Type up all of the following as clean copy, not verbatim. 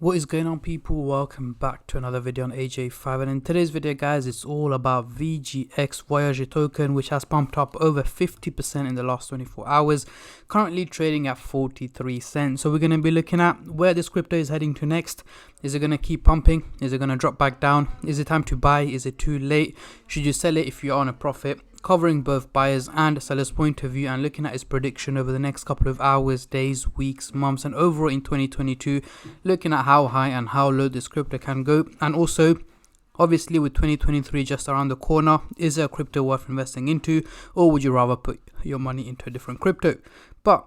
What is going on, people? Welcome back to another video on AJ5, and in today's video guys, it's all about VGX Voyager token, which has pumped up over 50% in the last 24 hours, currently trading at 43 cents. So we're going to be looking at where this crypto is heading to next. Is it going to keep pumping? Is it going to drop back down? Is it time to buy? Is it too late? Should you sell it if you're on a profit? Covering both buyers and sellers' point of view and looking at his prediction over the next couple of hours, days, weeks, months, and overall in 2022, looking at how high and how low this crypto can go. And also, obviously, with 2023 just around the corner, is there a crypto worth investing into, or would you rather put your money into a different crypto? But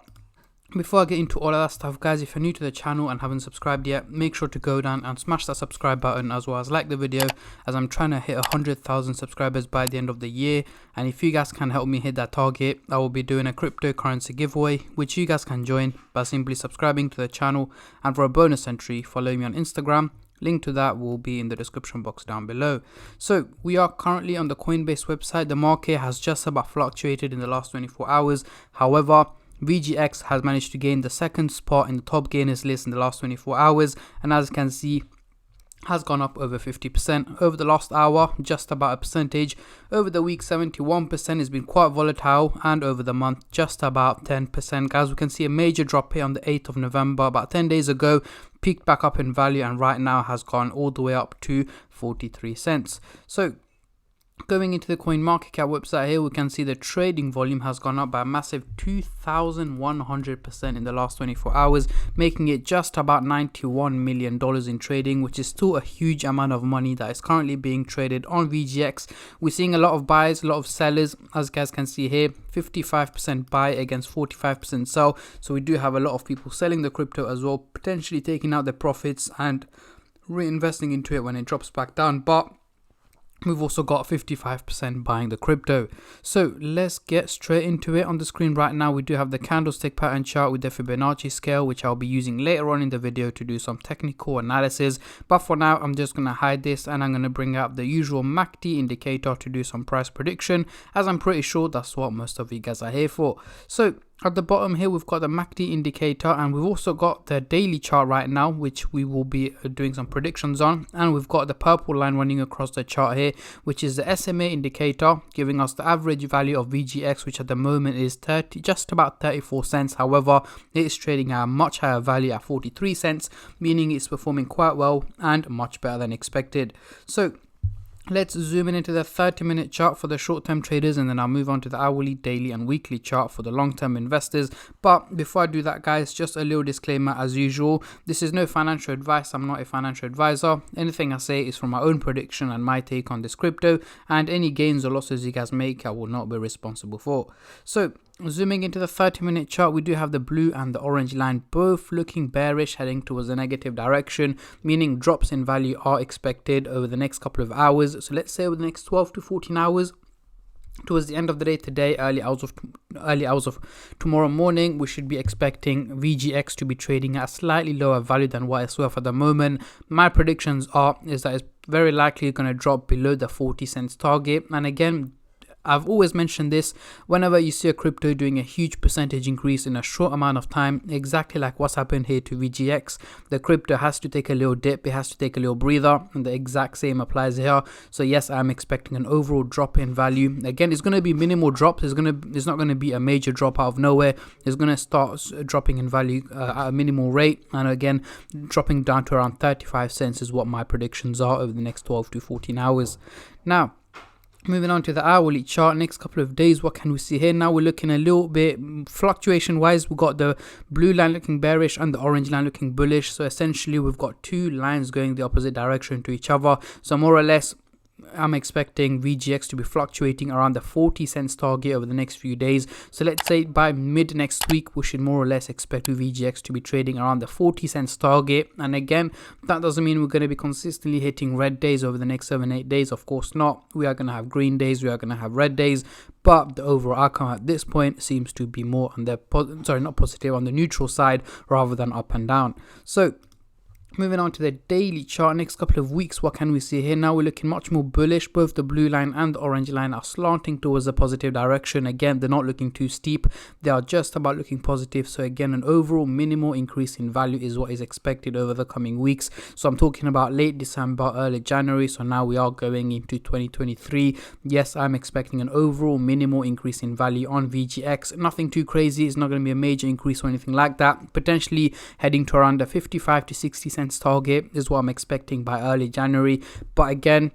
before I get into all of that stuff, guys, if you're new to the channel and haven't subscribed yet, make sure to go down and smash that subscribe button, as well as like the video, as I'm trying to hit 100,000 subscribers by the end of the year. And if you guys can help me hit that target, I will be doing a cryptocurrency giveaway, which you guys can join by simply subscribing to the channel. And for a bonus entry, follow me on Instagram. Link to that will be in the description box down below. So we are currently on the Coinbase website. The market has just about fluctuated in the last 24 hours. However, VGX has managed to gain the second spot in the top gainers list in the last 24 hours, and as you can see, has gone up over 50% over the last hour, just about a percentage. Over the week, 71% has been quite volatile, and over the month, just about 10%. Guys, we can see a major drop here on the 8th of November, about 10 days ago, peaked back up in value, and right now has gone all the way up to 43 cents. So going into the CoinMarketCap website here, we can see the trading volume has gone up by a massive 2,100% in the last 24 hours, making it just about $91 million in trading, which is still a huge amount of money that is currently being traded on VGX. We're seeing a lot of buyers, a lot of sellers, as you guys can see here, 55% buy against 45% sell. So we do have a lot of people selling the crypto as well, potentially taking out their profits and reinvesting into it when it drops back down. But we've also got 55% buying the crypto. So let's get straight into it. On the screen right now, we do have the candlestick pattern chart with the Fibonacci scale, which I'll be using later on in the video to do some technical analysis. But for now, I'm just going to hide this, and I'm going to bring up the usual MACD indicator to do some price prediction, as I'm pretty sure that's what most of you guys are here for. So at the bottom here, we've got the MACD indicator, and we've also got the daily chart right now, which we will be doing some predictions on. And we've got the purple line running across the chart here, which is the SMA indicator, giving us the average value of VGX, which at the moment is just about 34 cents. However, it is trading at a much higher value at 43 cents, meaning it's performing quite well and much better than expected. So let's zoom in into the 30-minute chart for the short-term traders, and then I'll move on to the hourly, daily, and weekly chart for the long-term investors. But before I do that, guys, just a little disclaimer as usual. This is no financial advice. I'm not a financial advisor. Anything I say is from my own prediction and my take on this crypto, and any gains or losses you guys make, I will not be responsible for. So zooming into the 30-minute chart, we do have the blue and the orange line both looking bearish, heading towards a negative direction, meaning drops in value are expected over the next couple of hours. So let's say over the next 12 to 14 hours, towards the end of the day today, early hours of tomorrow morning, we should be expecting VGX to be trading at a slightly lower value than what it's worth at the moment. My predictions is that it's very likely going to drop below the 40 cents target. And again, I've always mentioned this, whenever you see a crypto doing a huge percentage increase in a short amount of time, exactly like what's happened here to VGX, the crypto has to take a little dip, it has to take a little breather, and the exact same applies here. So yes, I'm expecting an overall drop in value. Again, it's going to be minimal drops. It's not going to be a major drop out of nowhere. It's going to start dropping in value at a minimal rate, and again, dropping down to around 35 cents is what my predictions are over the next 12 to 14 hours. Now, moving on to the hourly chart, next couple of days, what can we see here? Now we're looking a little bit fluctuation wise. We've got the blue line looking bearish and the orange line looking bullish. So essentially we've got two lines going the opposite direction to each other. So more or less, I'm expecting VGX to be fluctuating around the 40 cents target over the next few days. So let's say by mid next week, we should more or less expect VGX to be trading around the 40 cents target. And again, that doesn't mean we're going to be consistently hitting red days over the next 7-8 days. Of course not. We are going to have green days, we are going to have red days, but the overall outcome at this point seems to be more on the on the neutral side rather than up and down. So Moving on to the daily chart, next couple of weeks, what can we see here? Now we're looking much more bullish. Both the blue line and the orange line are slanting towards a positive direction. Again, they're not looking too steep. They are just about looking positive. So again, an overall minimal increase in value is what is expected over the coming weeks. So I'm talking about late December, early January. So now we are going into 2023. Yes, I'm expecting an overall minimal increase in value on VGX. Nothing too crazy. It's not going to be a major increase or anything like that. Potentially heading to around the 55 to 60 cents target is what I'm expecting by early January. But again,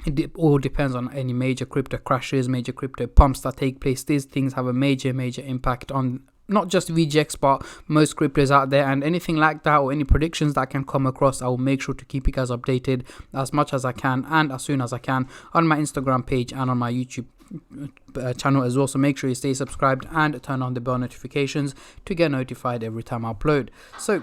it all depends on any major crypto crashes, major crypto pumps that take place. These things have a major impact on not just VGX but most cryptos out there, and anything like that or any predictions that can come across, I will make sure to keep you guys updated as much as I can and as soon as I can on my Instagram page and on my YouTube channel as well. So make sure you stay subscribed and turn on the bell notifications to get notified every time I upload. So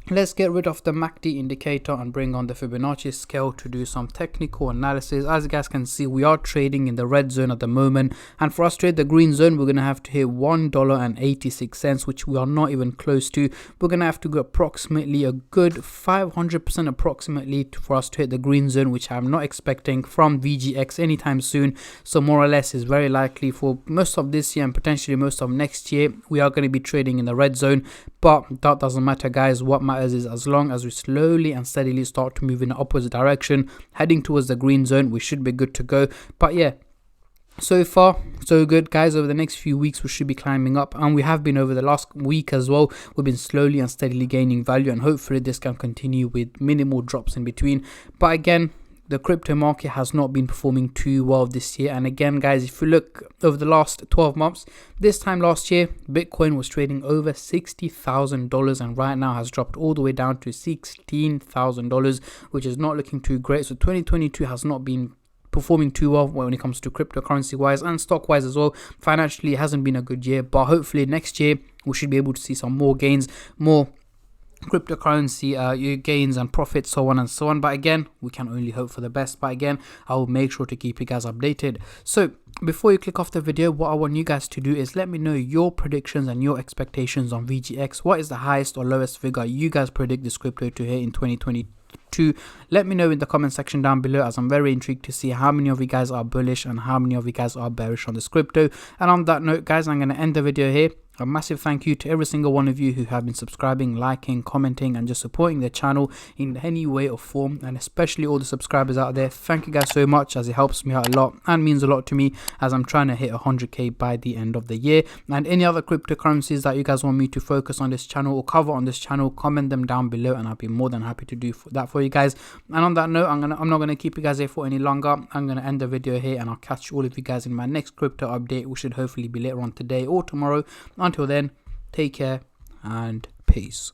let's get rid of the MACD indicator and bring on the Fibonacci scale to do some technical analysis. As you guys can see, we are trading in the red zone at the moment, and for us to hit the green zone, we're going to have to hit $1.86, which we are not even close to. We're going to have to go approximately a good 500% approximately for us to hit the green zone, which I'm not expecting from VGX anytime soon. So more or less is very likely for most of this year and potentially most of next year, we are going to be trading in the red zone. But that doesn't matter, guys. What matters is as long as we slowly and steadily start to move in the opposite direction, heading towards the green zone, we should be good to go. But yeah, so far so good, guys. Over the next few weeks we should be climbing up, and we have been over the last week as well. We've been slowly and steadily gaining value, and hopefully this can continue with minimal drops in between. But again, the crypto market has not been performing too well this year. And again, guys, if you look over the last 12 months, this time last year, Bitcoin was trading over $60,000 and right now has dropped all the way down to $16,000, which is not looking too great. So 2022 has not been performing too well when it comes to cryptocurrency wise and stock wise as well. Financially, it hasn't been a good year, but hopefully next year we should be able to see some more gains, more cryptocurrency gains and profits, so on and so on. But again, we can only hope for the best. But again, I will make sure to keep you guys updated. So before you click off the video, what I want you guys to do is let me know your predictions and your expectations on VGX. What is the highest or lowest figure you guys predict this crypto to hit in 2022? Let me know in the comment section down below, as I'm very intrigued to see how many of you guys are bullish and how many of you guys are bearish on this crypto. And on that note, guys, I'm going to end the video here. A massive thank you to every single one of you who have been subscribing, liking, commenting and just supporting the channel in any way or form, and especially all the subscribers out there. Thank you guys so much, as it helps me out a lot and means a lot to me as I'm trying to hit 100k by the end of the year. And any other cryptocurrencies that you guys want me to focus on this channel or cover on this channel, comment them down below and I'll be more than happy to do that for you guys. And on that note, I'm not gonna keep you guys here for any longer. I'm gonna end the video here and I'll catch all of you guys in my next crypto update, which should hopefully be later on today or tomorrow. Until then, take care and peace.